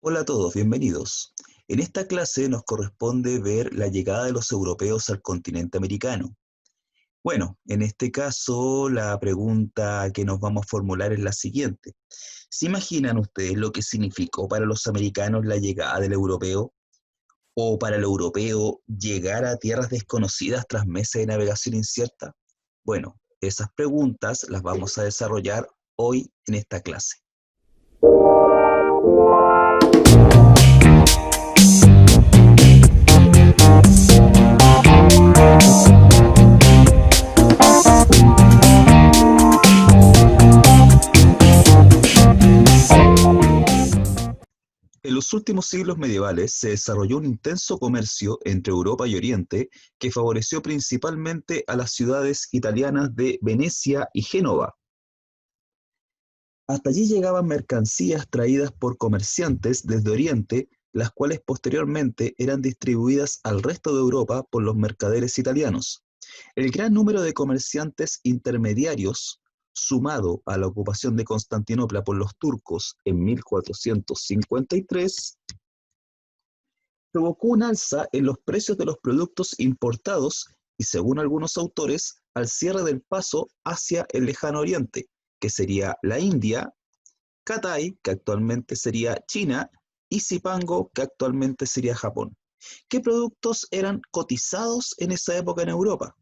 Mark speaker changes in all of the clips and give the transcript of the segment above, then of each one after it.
Speaker 1: Hola a todos, bienvenidos. En esta clase nos corresponde ver la llegada de los europeos al continente americano. Bueno, en este caso la pregunta que nos vamos a formular es la siguiente. ¿Se imaginan ustedes lo que significó para los americanos la llegada del europeo? ¿O para el europeo llegar a tierras desconocidas tras meses de navegación incierta? Bueno, esas preguntas las vamos a desarrollar hoy en esta clase. En los últimos siglos medievales se desarrolló un intenso comercio entre Europa y Oriente que favoreció principalmente a las ciudades italianas de Venecia y Génova. Hasta allí llegaban mercancías traídas por comerciantes desde Oriente, las cuales posteriormente eran distribuidas al resto de Europa por los mercaderes italianos. El gran número de comerciantes intermediarios, sumado a la ocupación de Constantinopla por los turcos en 1453, provocó un alza en los precios de los productos importados y, según algunos autores, al cierre del paso hacia el lejano oriente, que sería la India, Cathay, que actualmente sería China, y Zipango, que actualmente sería Japón. ¿Qué productos eran cotizados en esa época en Europa?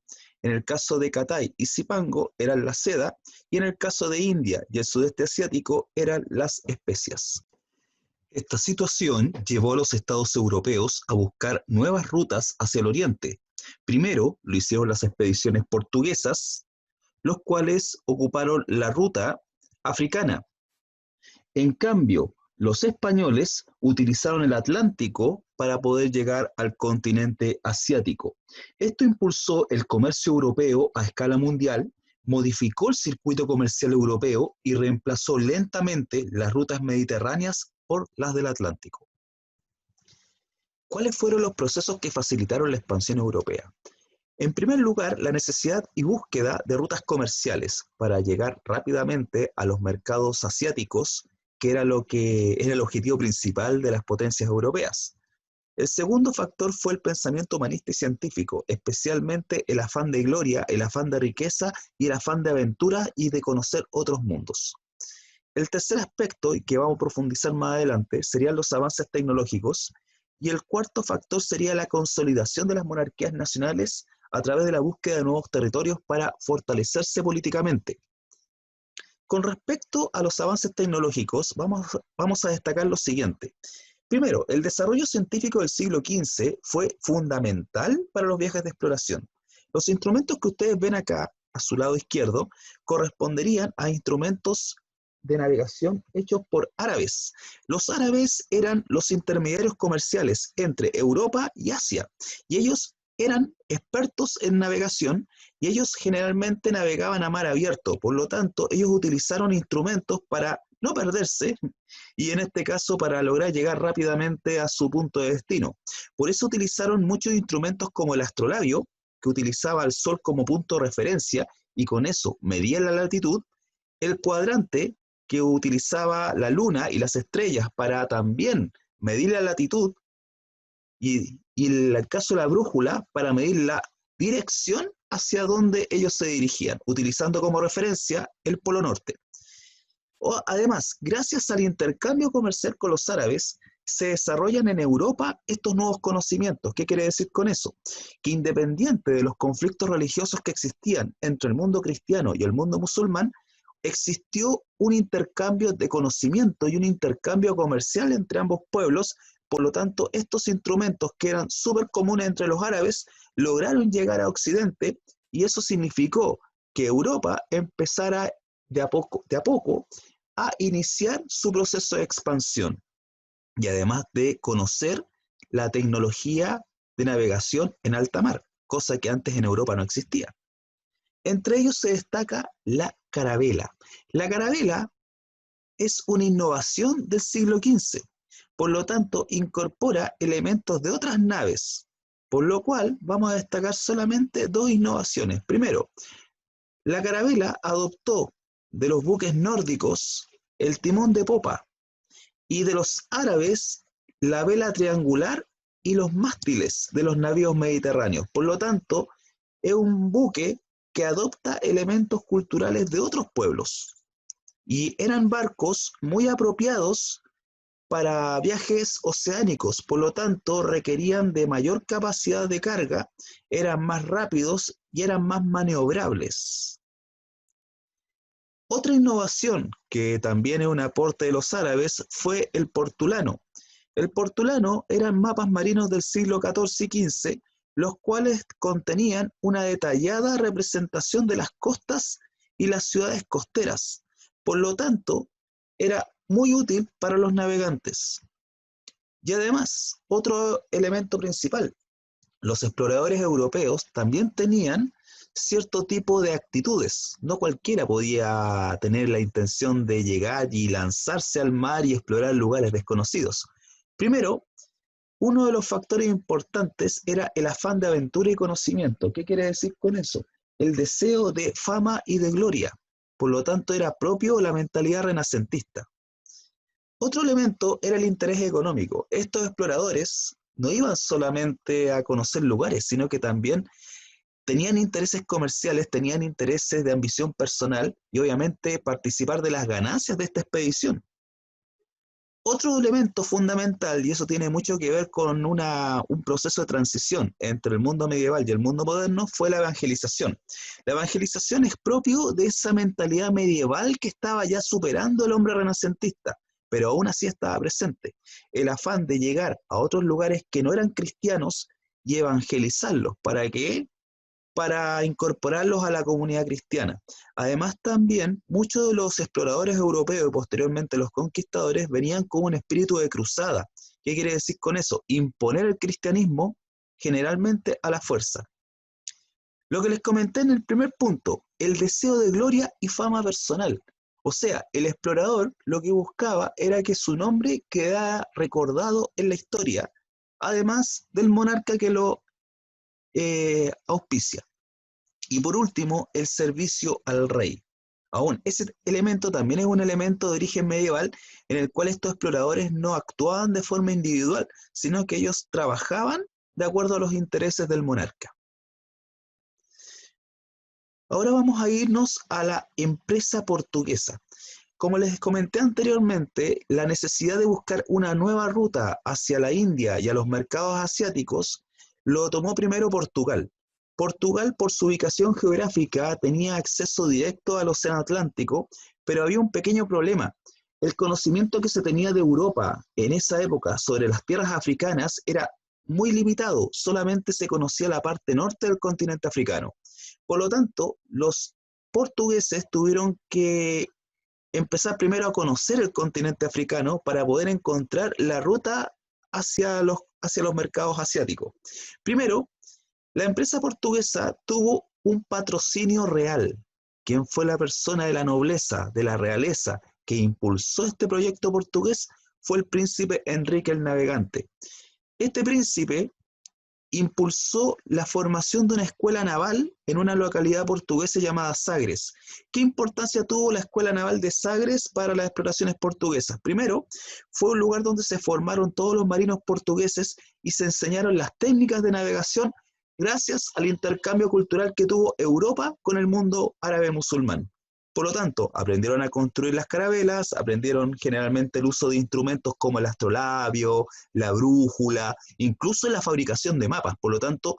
Speaker 1: En el caso de Cathay y Zipango eran la seda, y en el caso de India y el sudeste asiático eran las especias. Esta situación llevó a los estados europeos a buscar nuevas rutas hacia el oriente. Primero lo hicieron las expediciones portuguesas, los cuales ocuparon la ruta africana. En cambio, los españoles utilizaron el Atlántico para poder llegar al continente asiático. Esto impulsó el comercio europeo a escala mundial, modificó el circuito comercial europeo y reemplazó lentamente las rutas mediterráneas por las del Atlántico. ¿Cuáles fueron los procesos que facilitaron la expansión europea? En primer lugar, la necesidad y búsqueda de rutas comerciales para llegar rápidamente a los mercados asiáticos, que era lo que era el objetivo principal de las potencias europeas. El segundo factor fue el pensamiento humanista y científico, especialmente el afán de gloria, el afán de riqueza y el afán de aventura y de conocer otros mundos. El tercer aspecto, y que vamos a profundizar más adelante, serían los avances tecnológicos, y el cuarto factor sería la consolidación de las monarquías nacionales a través de la búsqueda de nuevos territorios para fortalecerse políticamente. Con respecto a los avances tecnológicos, vamos a destacar lo siguiente. Primero, el desarrollo científico del siglo XV fue fundamental para los viajes de exploración. Los instrumentos que ustedes ven acá, a su lado izquierdo, corresponderían a instrumentos de navegación hechos por árabes. Los árabes eran los intermediarios comerciales entre Europa y Asia, y ellos eran expertos en navegación, y ellos generalmente navegaban a mar abierto. Por lo tanto, ellos utilizaron instrumentos para no perderse, y en este caso para lograr llegar rápidamente a su punto de destino. Por eso utilizaron muchos instrumentos como el astrolabio, que utilizaba el sol como punto de referencia y con eso medía la latitud, el cuadrante, que utilizaba la luna y las estrellas para también medir la latitud, y en el caso de la brújula para medir la dirección hacia donde ellos se dirigían, utilizando como referencia el Polo Norte. Además, gracias al intercambio comercial con los árabes, se desarrollan en Europa estos nuevos conocimientos. ¿Qué quiere decir con eso? Que independiente de los conflictos religiosos que existían entre el mundo cristiano y el mundo musulmán, existió un intercambio de conocimiento y un intercambio comercial entre ambos pueblos. Por lo tanto, estos instrumentos que eran súper comunes entre los árabes lograron llegar a Occidente, y eso significó que Europa empezara de a poco a iniciar su proceso de expansión, y además de conocer la tecnología de navegación en alta mar, cosa que antes en Europa no existía. Entre ellos se destaca la carabela. La carabela es una innovación del siglo XV, por lo tanto incorpora elementos de otras naves, por lo cual vamos a destacar solamente dos innovaciones. Primero, la carabela adoptó de los buques nórdicos el timón de popa, y de los árabes la vela triangular y los mástiles de los navíos mediterráneos. Por lo tanto, es un buque que adopta elementos culturales de otros pueblos y eran barcos muy apropiados para viajes oceánicos, por lo tanto requerían de mayor capacidad de carga, eran más rápidos y eran más maniobrables. Otra innovación que también es un aporte de los árabes fue el portulano. El portulano eran mapas marinos del siglo XIV y XV, los cuales contenían una detallada representación de las costas y las ciudades costeras. Por lo tanto, era muy útil para los navegantes. Y además, otro elemento principal, los exploradores europeos también tenían cierto tipo de actitudes. No cualquiera podía tener la intención de llegar y lanzarse al mar y explorar lugares desconocidos. Primero, uno de los factores importantes era el afán de aventura y conocimiento. ¿Qué quiere decir con eso? El deseo de fama y de gloria. Por lo tanto, era propio la mentalidad renacentista. Otro elemento era el interés económico. Estos exploradores no iban solamente a conocer lugares, sino que también tenían intereses comerciales, tenían intereses de ambición personal y obviamente participar de las ganancias de esta expedición. Otro elemento fundamental, y eso tiene mucho que ver con un proceso de transición entre el mundo medieval y el mundo moderno, fue la evangelización. La evangelización es propio de esa mentalidad medieval que estaba ya superando el hombre renacentista, pero aún así estaba presente. El afán de llegar a otros lugares que no eran cristianos y evangelizarlos. ¿Para qué? Para incorporarlos a la comunidad cristiana. Además también muchos de los exploradores europeos y posteriormente los conquistadores venían con un espíritu de cruzada. ¿Qué quiere decir con eso? Imponer el cristianismo generalmente a la fuerza. Lo que les comenté en el primer punto, el deseo de gloria y fama personal. O sea, el explorador lo que buscaba era que su nombre quedara recordado en la historia, además del monarca que lo auspicia. Y por último, el servicio al rey. Aún, ese elemento también es un elemento de origen medieval en el cual estos exploradores no actuaban de forma individual, sino que ellos trabajaban de acuerdo a los intereses del monarca. Ahora vamos a irnos a la empresa portuguesa. Como les comenté anteriormente, la necesidad de buscar una nueva ruta hacia la India y a los mercados asiáticos lo tomó primero Portugal. Portugal, por su ubicación geográfica, tenía acceso directo al Océano Atlántico, pero había un pequeño problema. El conocimiento que se tenía de Europa en esa época sobre las tierras africanas era muy limitado, solamente se conocía la parte norte del continente africano. Por lo tanto, los portugueses tuvieron que empezar primero a conocer el continente africano para poder encontrar la ruta hacia los mercados asiáticos. Primero, la empresa portuguesa tuvo un patrocinio real. ¿Quién fue la persona de la nobleza, de la realeza, que impulsó este proyecto portugués? Fue el príncipe Enrique el Navegante. Este príncipe impulsó la formación de una escuela naval en una localidad portuguesa llamada Sagres. ¿Qué importancia tuvo la escuela naval de Sagres para las exploraciones portuguesas? Primero, fue un lugar donde se formaron todos los marinos portugueses y se enseñaron las técnicas de navegación gracias al intercambio cultural que tuvo Europa con el mundo árabe musulmán. Por lo tanto, aprendieron a construir las carabelas, aprendieron generalmente el uso de instrumentos como el astrolabio, la brújula, incluso la fabricación de mapas. Por lo tanto,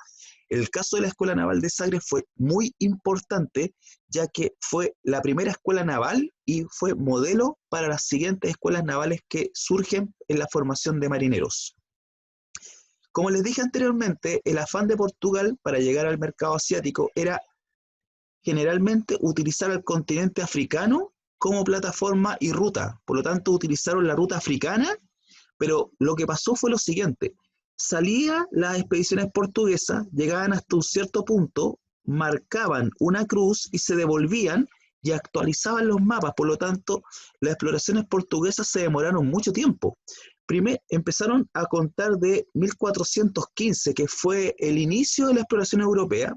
Speaker 1: el caso de la Escuela Naval de Sagres fue muy importante, ya que fue la primera escuela naval y fue modelo para las siguientes escuelas navales que surgen en la formación de marineros. Como les dije anteriormente, el afán de Portugal para llegar al mercado asiático era generalmente utilizar el continente africano como plataforma y ruta. Por lo tanto, utilizaron la ruta africana, pero lo que pasó fue lo siguiente. Salían las expediciones portuguesas, llegaban hasta un cierto punto, marcaban una cruz y se devolvían y actualizaban los mapas. Por lo tanto, las exploraciones portuguesas se demoraron mucho tiempo. Primero empezaron a contar de 1415, que fue el inicio de la exploración europea,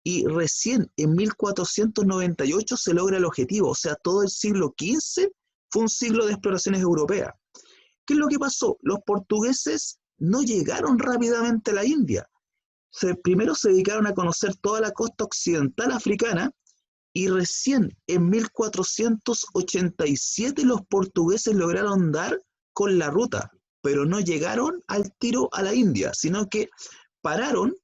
Speaker 1: y recién en 1498 se logra el objetivo. O sea, todo el siglo XV fue un siglo de exploraciones europeas. ¿Qué es lo que pasó? Los portugueses no llegaron rápidamente a la India. Primero se dedicaron a conocer toda la costa occidental africana y recién en 1487 los portugueses lograron dar con la ruta, pero no llegaron al tiro a la India, sino que pararon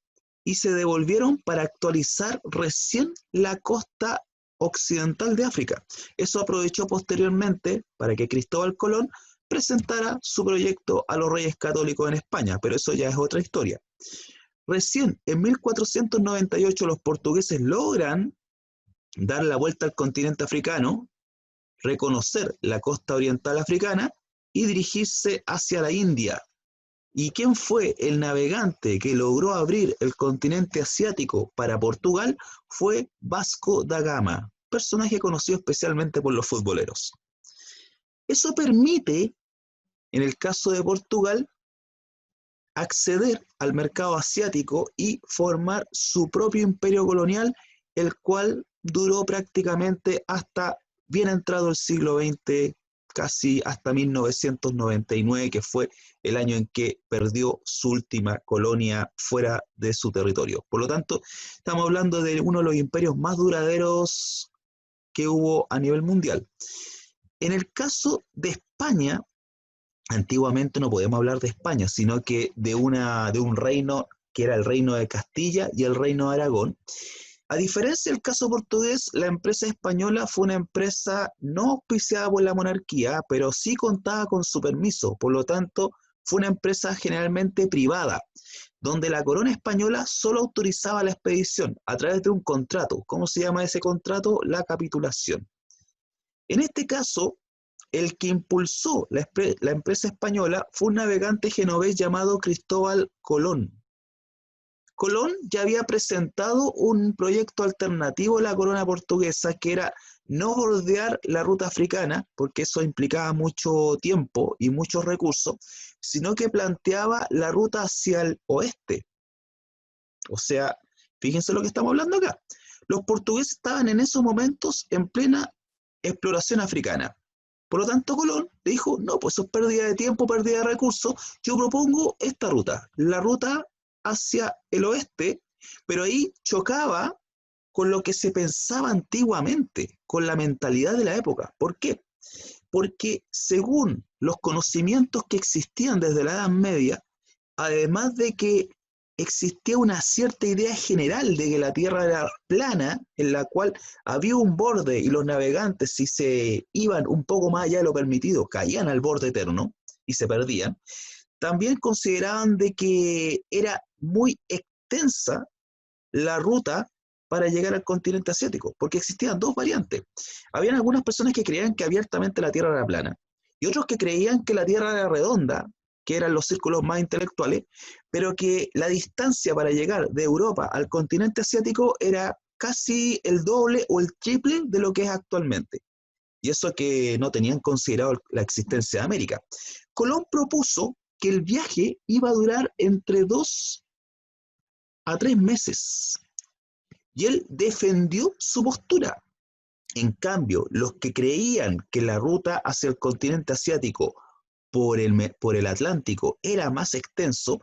Speaker 1: y se devolvieron para actualizar recién la costa occidental de África. Eso aprovechó posteriormente para que Cristóbal Colón presentara su proyecto a los Reyes Católicos en España, pero eso ya es otra historia. Recién en 1498 los portugueses logran dar la vuelta al continente africano, reconocer la costa oriental africana y dirigirse hacia la India. ¿Y quién fue el navegante que logró abrir el continente asiático para Portugal? Fue Vasco da Gama, personaje conocido especialmente por los futboleros. Eso permite, en el caso de Portugal, acceder al mercado asiático y formar su propio imperio colonial, el cual duró prácticamente hasta bien entrado el siglo XX, casi hasta 1999, que fue el año en que perdió su última colonia fuera de su territorio. Por lo tanto, estamos hablando de uno de los imperios más duraderos que hubo a nivel mundial. En el caso de España, antiguamente no podemos hablar de España, sino que de un reino que era el reino de Castilla y el reino de Aragón. A diferencia del caso portugués, la empresa española fue una empresa no auspiciada por la monarquía, pero sí contaba con su permiso. Por lo tanto, fue una empresa generalmente privada, donde la corona española solo autorizaba la expedición a través de un contrato. ¿Cómo se llama ese contrato? La capitulación. En este caso, el que impulsó la empresa española fue un navegante genovés llamado Cristóbal Colón. Colón ya había presentado un proyecto alternativo a la corona portuguesa, que era no bordear la ruta africana, porque eso implicaba mucho tiempo y muchos recursos, sino que planteaba la ruta hacia el oeste. O sea, fíjense lo que estamos hablando acá. Los portugueses estaban en esos momentos en plena exploración africana. Por lo tanto, Colón le dijo, no, pues eso es pérdida de tiempo, pérdida de recursos, yo propongo esta ruta, la ruta hacia el oeste, pero ahí chocaba con lo que se pensaba antiguamente, con la mentalidad de la época. ¿Por qué? Porque según los conocimientos que existían desde la Edad Media, además de que existía una cierta idea general de que la Tierra era plana, en la cual había un borde y los navegantes, si se iban un poco más allá de lo permitido, caían al borde eterno y se perdían, también consideraban de que era muy extensa la ruta para llegar al continente asiático, porque existían dos variantes. Habían algunas personas que creían que abiertamente la Tierra era plana, y otros que creían que la Tierra era redonda, que eran los círculos más intelectuales, pero que la distancia para llegar de Europa al continente asiático era casi el doble o el triple de lo que es actualmente. Y eso que no tenían considerado la existencia de América. Colón propuso que el viaje iba a durar entre 2 a 3 meses. Y él defendió su postura. En cambio, los que creían que la ruta hacia el continente asiático por el Atlántico era más extenso,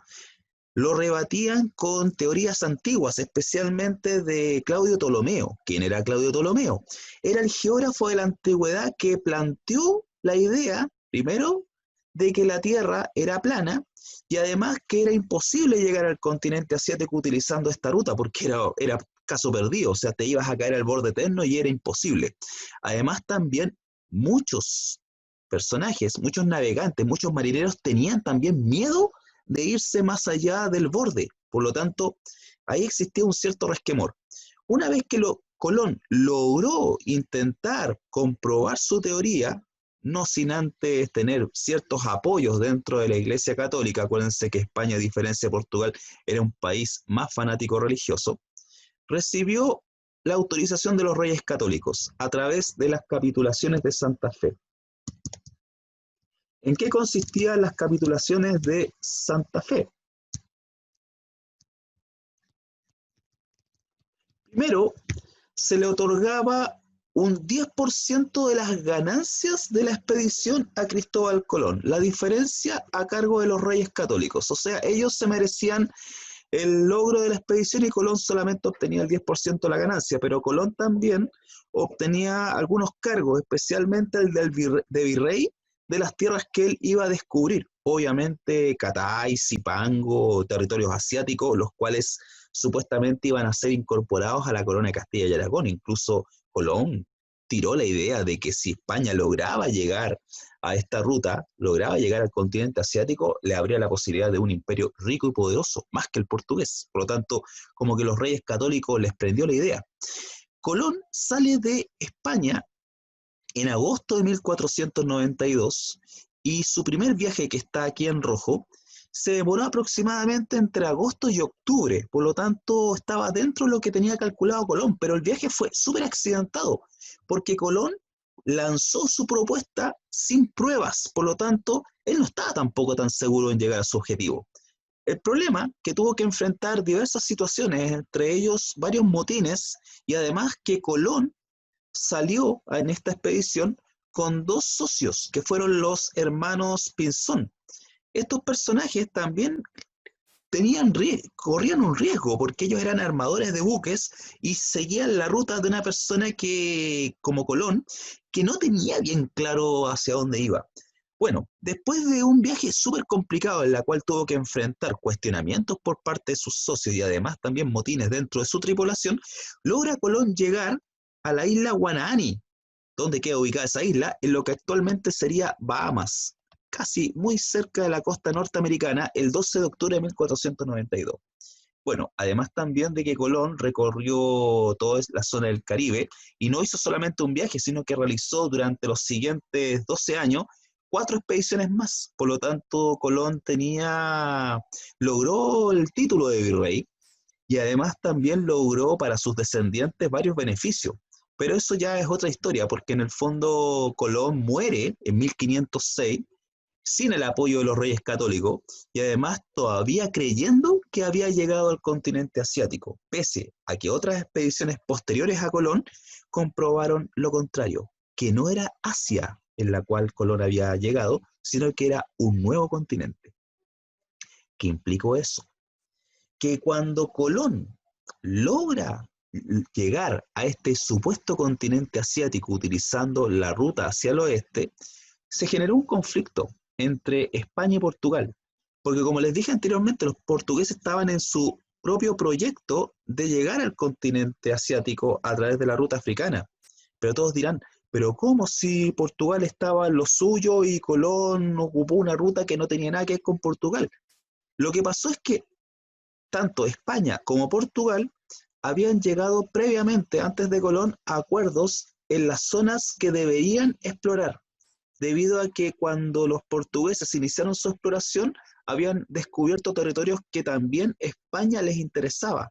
Speaker 1: lo rebatían con teorías antiguas, especialmente de Claudio Ptolomeo. ¿Quién era Claudio Ptolomeo? Era el geógrafo de la antigüedad que planteó la idea, primero, de que la Tierra era plana y además que era imposible llegar al continente asiático utilizando esta ruta porque era caso perdido, o sea, te ibas a caer al borde eterno y era imposible. Además también muchos personajes, muchos navegantes, muchos marineros tenían también miedo de irse más allá del borde. Por lo tanto, ahí existía un cierto resquemor. Una vez que Colón logró intentar comprobar su teoría, no sin antes tener ciertos apoyos dentro de la Iglesia Católica, acuérdense que España, a diferencia de Portugal, era un país más fanático religioso, recibió la autorización de los Reyes Católicos a través de las capitulaciones de Santa Fe. ¿En qué consistían las capitulaciones de Santa Fe? Primero, se le otorgaba un 10% de las ganancias de la expedición a Cristóbal Colón. La diferencia a cargo de los reyes católicos. O sea, ellos se merecían el logro de la expedición y Colón solamente obtenía el 10% de la ganancia, pero Colón también obtenía algunos cargos, especialmente el de virrey de las tierras que él iba a descubrir. Obviamente Catay, Zipango, territorios asiáticos, los cuales supuestamente iban a ser incorporados a la corona de Castilla y Aragón. Incluso Colón tiró la idea de que si España lograba llegar a esta ruta, lograba llegar al continente asiático, le habría la posibilidad de un imperio rico y poderoso, más que el portugués. Por lo tanto, como que los reyes católicos les prendió la idea. Colón sale de España en agosto de 1492 y su primer viaje, que está aquí en rojo, se demoró aproximadamente entre agosto y octubre, por lo tanto estaba dentro de lo que tenía calculado Colón, pero el viaje fue súper accidentado, porque Colón lanzó su propuesta sin pruebas, por lo tanto él no estaba tampoco tan seguro en llegar a su objetivo. El problema que tuvo que enfrentar diversas situaciones, entre ellos varios motines, y además que Colón salió en esta expedición con dos socios, que fueron los hermanos Pinzón. Estos personajes también corrían un riesgo porque ellos eran armadores de buques y seguían la ruta de una persona que, como Colón, que no tenía bien claro hacia dónde iba. Bueno, después de un viaje súper complicado en la cual tuvo que enfrentar cuestionamientos por parte de sus socios y además también motines dentro de su tripulación, logra Colón llegar a la isla Guanaani, donde queda ubicada esa isla, en lo que actualmente sería Bahamas, casi muy cerca de la costa norteamericana, el 12 de octubre de 1492. Bueno, además también de que Colón recorrió toda la zona del Caribe y no hizo solamente un viaje, sino que realizó durante los siguientes 12 años 4 expediciones más. Por lo tanto, Colón logró el título de virrey y además también logró para sus descendientes varios beneficios. Pero eso ya es otra historia, porque en el fondo Colón muere en 1506 sin el apoyo de los reyes católicos y además todavía creyendo que había llegado al continente asiático, pese a que otras expediciones posteriores a Colón comprobaron lo contrario, que no era Asia en la cual Colón había llegado, sino que era un nuevo continente. ¿Qué implicó eso? Que cuando Colón logra llegar a este supuesto continente asiático utilizando la ruta hacia el oeste, se generó un conflicto entre España y Portugal, porque como les dije anteriormente, los portugueses estaban en su propio proyecto de llegar al continente asiático a través de la ruta africana, pero todos dirán, pero ¿cómo si Portugal estaba en lo suyo y Colón ocupó una ruta que no tenía nada que ver con Portugal? Lo que pasó es que tanto España como Portugal habían llegado previamente, antes de Colón, a acuerdos en las zonas que deberían explorar, debido a que cuando los portugueses iniciaron su exploración, habían descubierto territorios que también España les interesaba,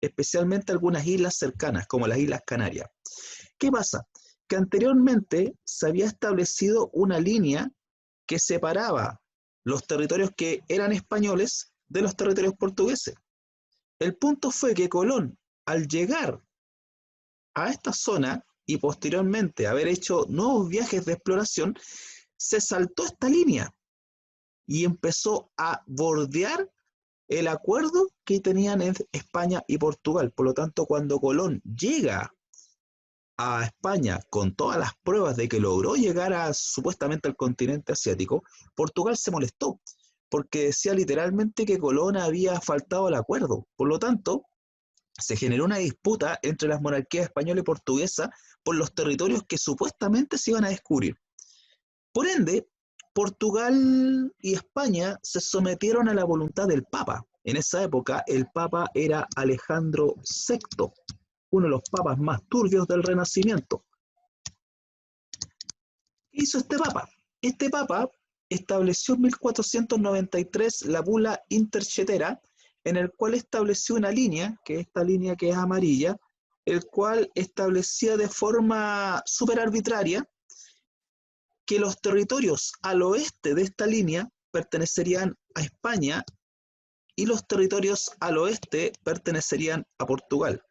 Speaker 1: especialmente algunas islas cercanas, como las Islas Canarias. ¿Qué pasa? Que anteriormente se había establecido una línea que separaba los territorios que eran españoles de los territorios portugueses. El punto fue que Colón, al llegar a esta zona y posteriormente haber hecho nuevos viajes de exploración, se saltó esta línea y empezó a bordear el acuerdo que tenían en España y Portugal. Por lo tanto, cuando Colón llega a España con todas las pruebas de que logró llegar supuestamente al continente asiático, Portugal se molestó, porque decía literalmente que Colón había faltado al acuerdo. Por lo tanto, se generó una disputa entre las monarquías española y portuguesa por los territorios que supuestamente se iban a descubrir. Por ende, Portugal y España se sometieron a la voluntad del Papa. En esa época, el Papa era Alejandro VI, uno de los papas más turbios del Renacimiento. ¿Qué hizo este Papa? Este Papa estableció en 1493 la bula Intercetera, en el cual estableció una línea, que es esta línea que es amarilla, el cual establecía de forma súper arbitraria que los territorios al oeste de esta línea pertenecerían a España y los territorios al oeste pertenecerían a Portugal.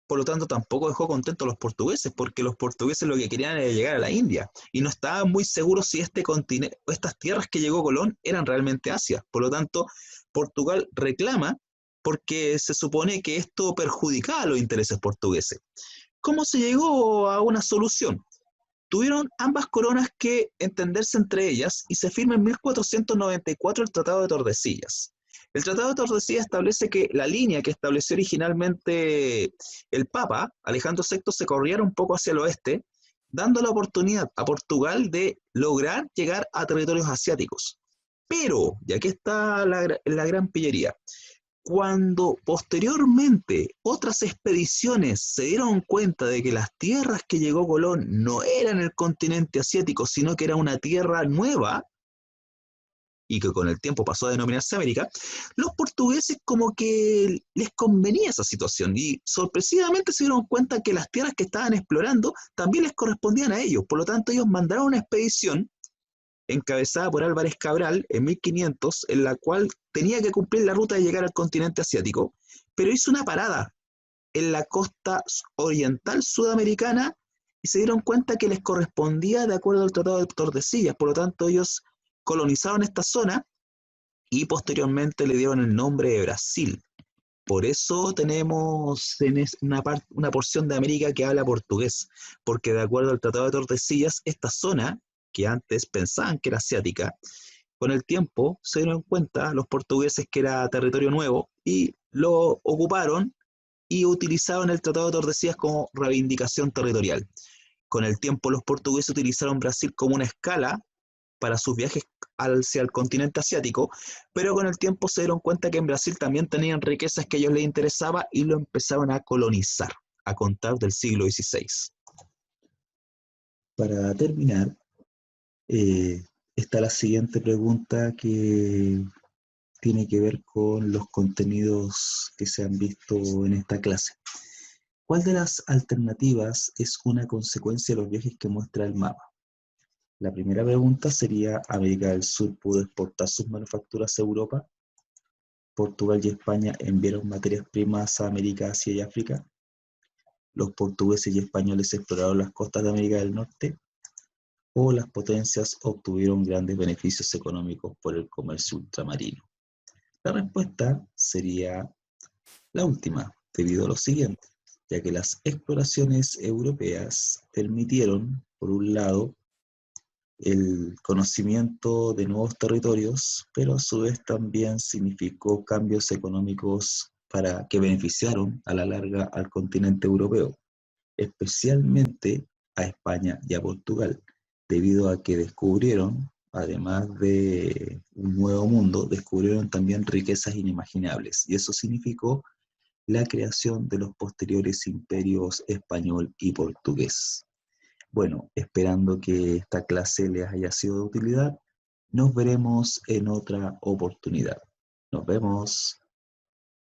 Speaker 1: por lo tanto tampoco dejó contentos a los portugueses, porque los portugueses lo que querían era llegar a la India, y no estaban muy seguros si este continente, estas tierras que llegó Colón eran realmente Asia. Por lo tanto, Portugal reclama porque se supone que esto perjudicaba a los intereses portugueses. ¿Cómo se llegó a una solución? Tuvieron ambas coronas que entenderse entre ellas y se firma en 1494 el Tratado de Tordesillas. El Tratado de Tordesillas establece que la línea que estableció originalmente el Papa, Alejandro VI, se corriera un poco hacia el oeste, dando la oportunidad a Portugal de lograr llegar a territorios asiáticos. Pero, y aquí está la gran pillería, cuando posteriormente otras expediciones se dieron cuenta de que las tierras que llegó Colón no eran el continente asiático, sino que era una tierra nueva, y que con el tiempo pasó a denominarse América, los portugueses como que les convenía esa situación y sorpresivamente se dieron cuenta que las tierras que estaban explorando también les correspondían a ellos. Por lo tanto, ellos mandaron una expedición encabezada por Álvarez Cabral en 1500, en la cual tenía que cumplir la ruta de llegar al continente asiático, pero hizo una parada en la costa oriental sudamericana y se dieron cuenta que les correspondía de acuerdo al Tratado de Tordesillas. Por lo tanto, ellos colonizaron esta zona y posteriormente le dieron el nombre de Brasil. Por eso tenemos una porción de América que habla portugués, porque de acuerdo al Tratado de Tordesillas, esta zona, que antes pensaban que era asiática, con el tiempo se dieron cuenta los portugueses que era territorio nuevo y lo ocuparon y utilizaron el Tratado de Tordesillas como reivindicación territorial. Con el tiempo los portugueses utilizaron Brasil como una escala para sus viajes hacia el continente asiático, pero con el tiempo se dieron cuenta que en Brasil también tenían riquezas que a ellos les interesaba y lo empezaron a colonizar a contar del siglo XVI. Para terminar, eh, está la siguiente pregunta que tiene que ver con los contenidos que se han visto en esta clase. ¿Cuál de las alternativas es una consecuencia de los viajes que muestra el mapa? La primera pregunta sería: ¿América del Sur pudo exportar sus manufacturas a Europa? ¿Portugal y España enviaron materias primas a América, Asia y África? ¿Los portugueses y españoles exploraron las costas de América del Norte? ¿O las potencias obtuvieron grandes beneficios económicos por el comercio ultramarino? La respuesta sería la última, debido a lo siguiente, ya que las exploraciones europeas permitieron, por un lado, el conocimiento de nuevos territorios, pero a su vez también significó cambios económicos que beneficiaron a la larga al continente europeo, especialmente a España y a Portugal, debido a que descubrieron, además de un nuevo mundo, descubrieron también riquezas inimaginables, y eso significó la creación de los posteriores imperios español y portugués. Bueno, esperando que esta clase les haya sido de utilidad, nos veremos en otra oportunidad. Nos vemos.